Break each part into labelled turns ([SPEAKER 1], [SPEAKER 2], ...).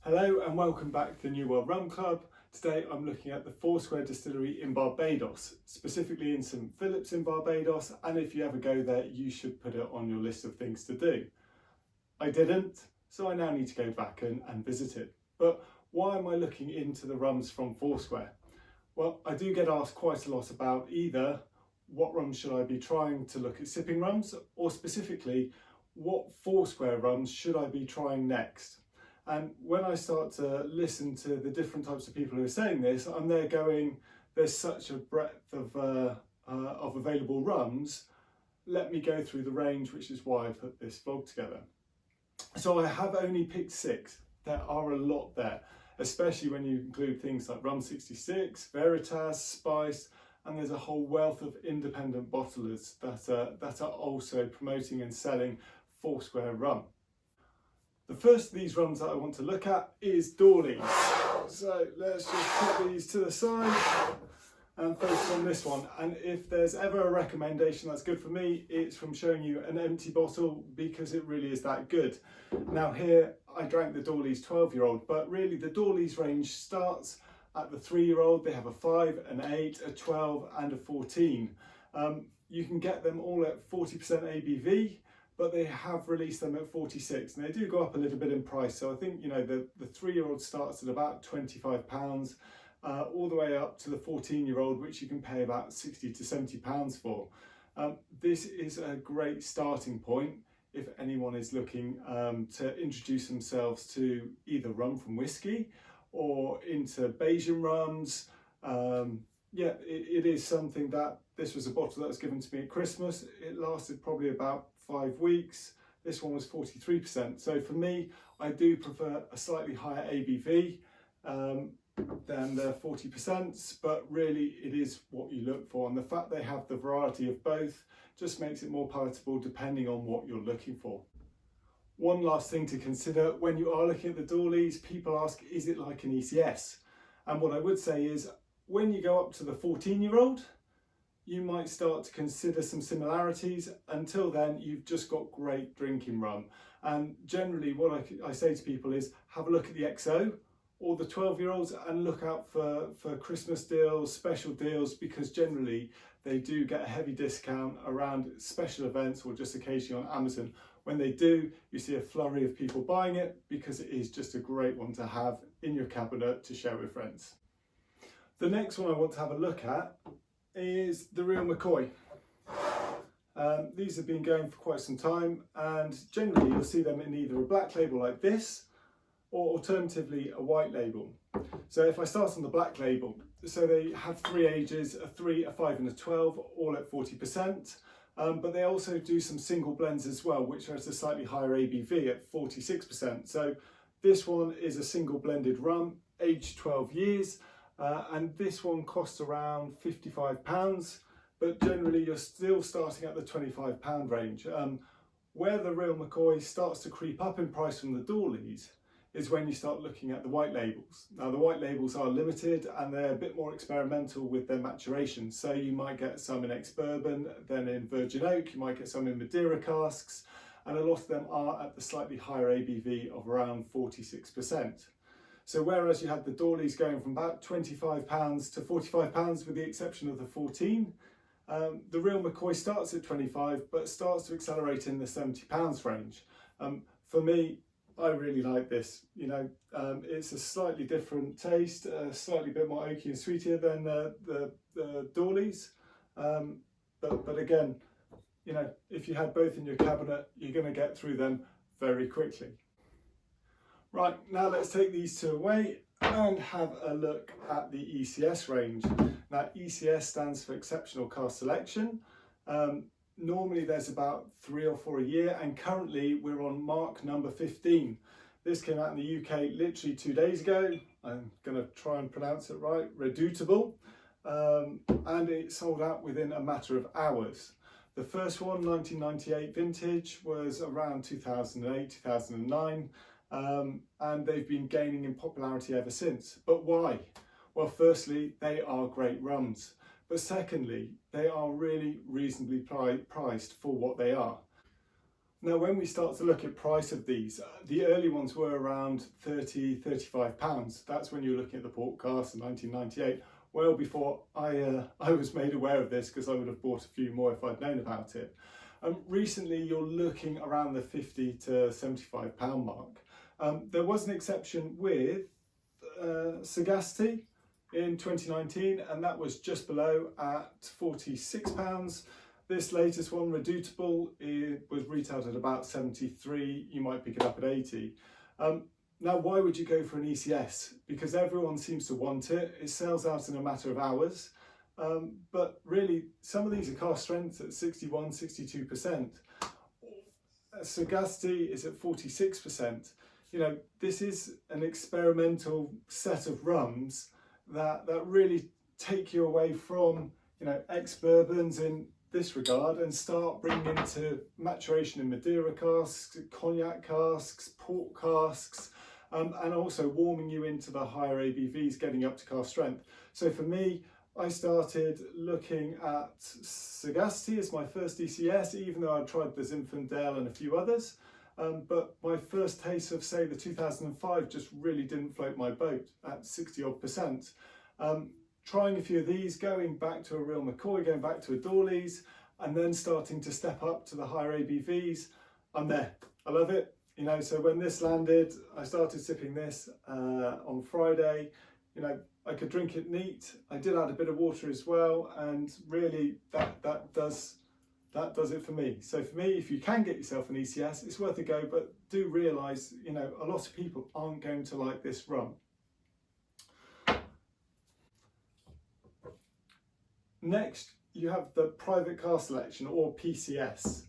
[SPEAKER 1] Hello and welcome back to the NWRumClub. Today I'm looking at the Foursquare distillery in Barbados, specifically in St Philip's in Barbados, and if you ever go there you should put it on your list of things to do. I didn't, so I now need to go back and visit it. But why am I looking into the rums from Foursquare? Well, I do get asked quite a lot about either what rums should I be trying to look at sipping rums, or specifically what Foursquare rums should I be trying next. And when I start to listen to the different types of people who are saying this, I'm there going, there's such a breadth of available rums. Let me go through the range, which is why I put this vlog together. So I have only picked 6. There are a lot there, especially when you include things like Rum 66, Veritas, Spice, and there's a whole wealth of independent bottlers that are also promoting and selling Foursquare rum. The first of these rums that I want to look at is Doorlys. So let's just put these to the side and focus on this one. And if there's ever a recommendation that's good for me, it's from showing you an empty bottle, because it really is that good. Now here I drank the Doorlys 12-year-old, but really the Doorlys range starts at the 3-year-old. They have a 5, an 8, a 12 and a 14. You can get them all at 40% ABV, but they have released them at 46, and they do go up a little bit in price. So I think, you know, the 3-year-old starts at about £25, all the way up to the 14-year-old, which you can pay about £60 to £70 for. This is a great starting point if anyone is looking to introduce themselves to either rum from whiskey or into Bajan rums. Yeah, it is something that, this was a bottle that was given to me at Christmas. It lasted probably about 5 weeks. This one was 43%. So for me, I do prefer a slightly higher ABV than the 40%, but really it is what you look for. And the fact they have the variety of both just makes it more palatable depending on what you're looking for. One last thing to consider when you are looking at the Doorlys, people ask, is it like an ECS? And what I would say is, when you go up to the 14-year-old, you might start to consider some similarities. Until then, you've just got great drinking rum. And generally what I say to people is, have a look at the XO or the 12-year-olds and look out for Christmas deals, special deals, because generally they do get a heavy discount around special events or just occasionally on Amazon. When they do, you see a flurry of people buying it because it is just a great one to have in your cabinet to share with friends. The next one I want to have a look at is the Real McCoy. These have been going for quite some time, and generally you'll see them in either a black label like this, or alternatively a white label. So if I start on the black label, so they have 3 ages, a 3, a 5 and a 12, all at 40%, but they also do some single blends as well, which are at a slightly higher ABV at 46%. So this one is a single blended rum, aged 12 years, and this one costs around £55, but generally you're still starting at the £25 range. Where the Real McCoy starts to creep up in price from the Doorlys is when you start looking at the white labels. Now the white labels are limited and they're a bit more experimental with their maturation. So you might get some in ex-bourbon, then in virgin oak, you might get some in Madeira casks, and a lot of them are at the slightly higher ABV of around 46%. So whereas you had the Doorlys going from about £25 to £45 with the exception of the 14, the Real McCoy starts at 25 but starts to accelerate in the £70 range. For me, I really like this. You know, it's a slightly different taste, slightly bit more oaky and sweeter than the Doorlys. But again, you know, if you had both in your cabinet, you're going to get through them very quickly. Right, now let's take these 2 away and have a look at the ECS range. Now ECS stands for Exceptional Cask Selection. Normally there's about 3 or 4 a year, and currently we're on mark number 15. This came out in the UK literally 2 days ago. I'm going to try and pronounce it right, Redoutable, and it sold out within a matter of hours. The first one, 1998 vintage, was around 2008, 2009. And they've been gaining in popularity ever since. But why? Well, firstly, they are great rums. But secondly, they are really reasonably priced for what they are. Now, when we start to look at price of these, the early ones were around £30–35. That's when you're looking at the port cask in 1998, well before I was made aware of this, because I would have bought a few more if I'd known about it. Recently, you're looking around the £50–75 mark. There was an exception with Sagacity in 2019, and that was just below at £46. This latest one, Redoutable, was retailed at about 73. You might pick it up at 80. Now, why would you go for an ECS? Because everyone seems to want it. It sells out in a matter of hours. But really, some of these are cask strength at 61–62%. Sagacity is at 46%. You know, this is an experimental set of rums that really take you away from, you know, ex-bourbons in this regard and start bringing into maturation in Madeira casks, Cognac casks, port casks, and also warming you into the higher ABVs, getting up to cask strength. So for me, I started looking at Sagacity as my first ECS, even though I tried the Zinfandel and a few others. But my first taste of, say, the 2005 just really didn't float my boat at 60-odd%. Trying a few of these, going back to a Real McCoy, going back to a Doorlys, and then starting to step up to the higher ABVs, I'm there. I love it. You know, so when this landed, I started sipping this on Friday. You know, I could drink it neat. I did add a bit of water as well, and really that does it for me. So for me, if you can get yourself an ECS, it's worth a go, but do realise, you know, a lot of people aren't going to like this rum. Next, you have the Private Cask Selection, or PCS.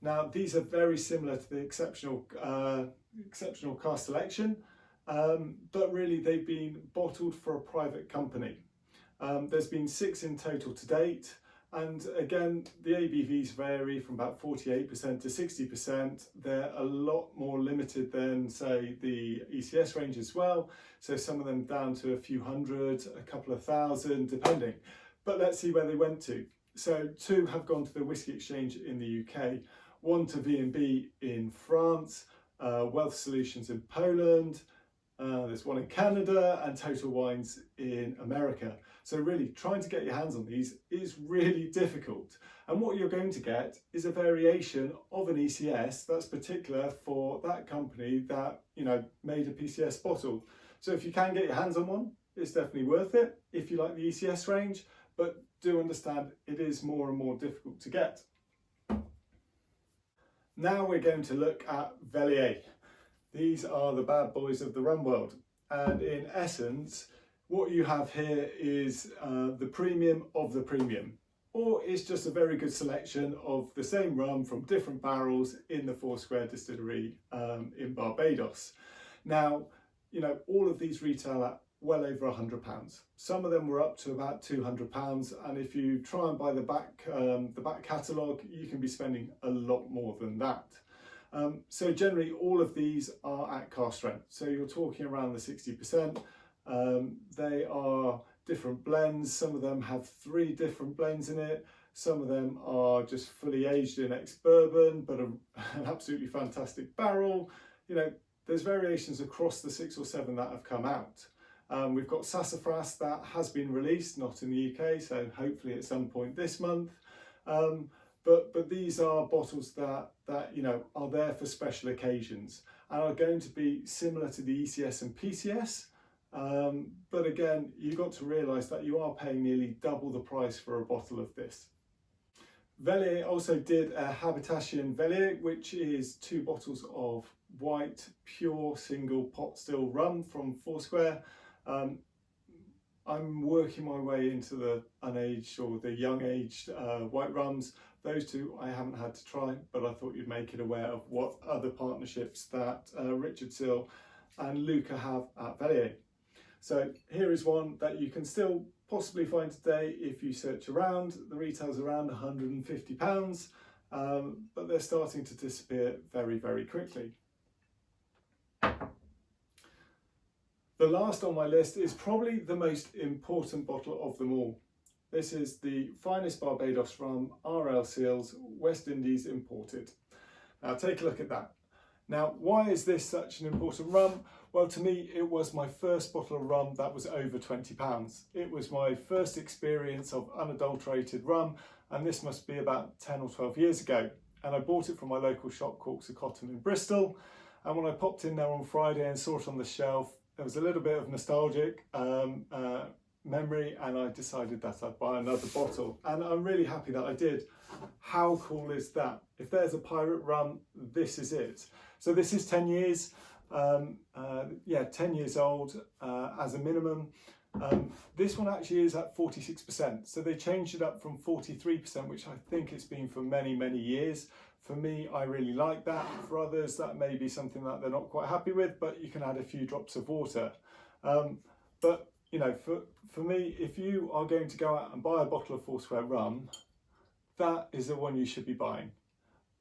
[SPEAKER 1] Now, these are very similar to the Exceptional Cask Selection, but really they've been bottled for a private company. There's been 6 in total to date, and again, the ABVs vary from about 48% to 60%. They're a lot more limited than, say, the ECS range as well, so some of them down to a few hundred, a couple of thousand, depending. But let's see where they went to. So 2 have gone to the Whisky Exchange in the UK, 1 to V&B in France, Wealth Solutions in Poland, there's 1 in Canada, and Total Wines in America. So really, trying to get your hands on these is really difficult. And what you're going to get is a variation of an ECS that's particular for that company that, you know, made a PCS bottle. So if you can get your hands on one, it's definitely worth it if you like the ECS range, but do understand it is more and more difficult to get. Now we're going to look at Velier. These are the bad boys of the rum world, and in essence what you have here is the premium of the premium, or it's just a very good selection of the same rum from different barrels in the Foursquare distillery in Barbados. Now, you know, all of these retail at well over £100. Some of them were up to about £200, and if you try and buy the back catalogue, you can be spending a lot more than that. So generally all of these are at cask strength, so you're talking around the 60%. They are different blends. Some of them have 3 different blends in it. Some of them are just fully aged in ex-bourbon, but an absolutely fantastic barrel. You know, there's variations across the 6 or 7 that have come out. We've got Sassafras that has been released, not in the UK, so hopefully at some point this month. But these are bottles that you know are there for special occasions and are going to be similar to the ECS and PCS. But again, you've got to realise that you are paying nearly double the price for a bottle of this. Velier also did a Habitation Velier, which is 2 bottles of white, pure, single pot still rum from Foursquare. I'm working my way into the unaged or the young aged white rums. Those 2 I haven't had to try, but I thought you'd make it aware of what other partnerships that Richard Seale and Luca have at Velier. So here is one that you can still possibly find today if you search around. The retail's around £150, but they're starting to disappear very, very quickly. The last on my list is probably the most important bottle of them all. This is the finest Barbados rum, R.L.Seales, West Indies imported. Now take a look at that. Now, why is this such an important rum? Well, to me, it was my first bottle of rum that was over £20. It was my first experience of unadulterated rum, and this must be about 10 or 12 years ago. And I bought it from my local shop, Corks of Cotton in Bristol. And when I popped in there on Friday and saw it on the shelf, there was a little bit of nostalgic memory, and I decided that I'd buy another bottle. And I'm really happy that I did. How cool is that? If there's a pirate rum, this is it. So this is 10 years, 10 years old as a minimum. This one actually is at 46%. So they changed it up from 43%, which I think it's been for many, many years. For me, I really like that. For others, that may be something that they're not quite happy with, but you can add a few drops of water. But you know, for me, if you are going to go out and buy a bottle of Foursquare rum, that is the one you should be buying.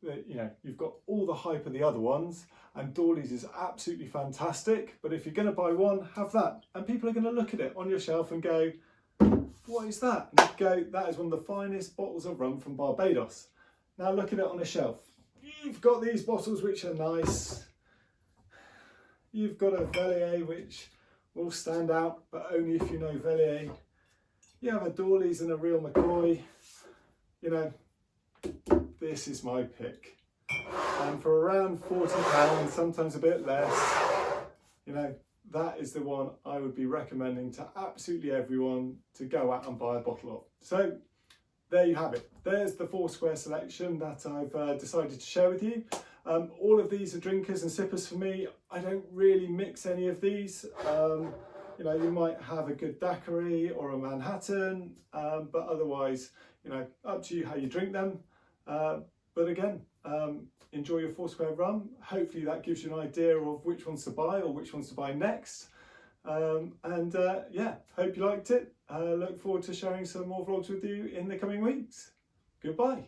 [SPEAKER 1] You know, you've got all the hype of the other ones, and Doorlys is absolutely fantastic, but if you're going to buy one, have that. And people are going to look at it on your shelf and go, what is that? And you go, that is one of the finest bottles of rum from Barbados. Now look at it on a shelf. You've got these bottles which are nice. You've got a Velier which will stand out, but only if you know Velier. You have a Doorlys and a Real McCoy. You know, this is my pick. And for around £40, sometimes a bit less, you know, that is the one I would be recommending to absolutely everyone to go out and buy a bottle of. So there you have it. There's the Foursquare selection that I've decided to share with you. All of these are drinkers and sippers for me. I don't really mix any of these. You know, you might have a good daiquiri or a Manhattan, but otherwise, you know, up to you how you drink them. But again, enjoy your Foursquare rum. Hopefully that gives you an idea of which ones to buy or which ones to buy next. Yeah, hope you liked it. Look forward to sharing some more vlogs with you in the coming weeks. Goodbye.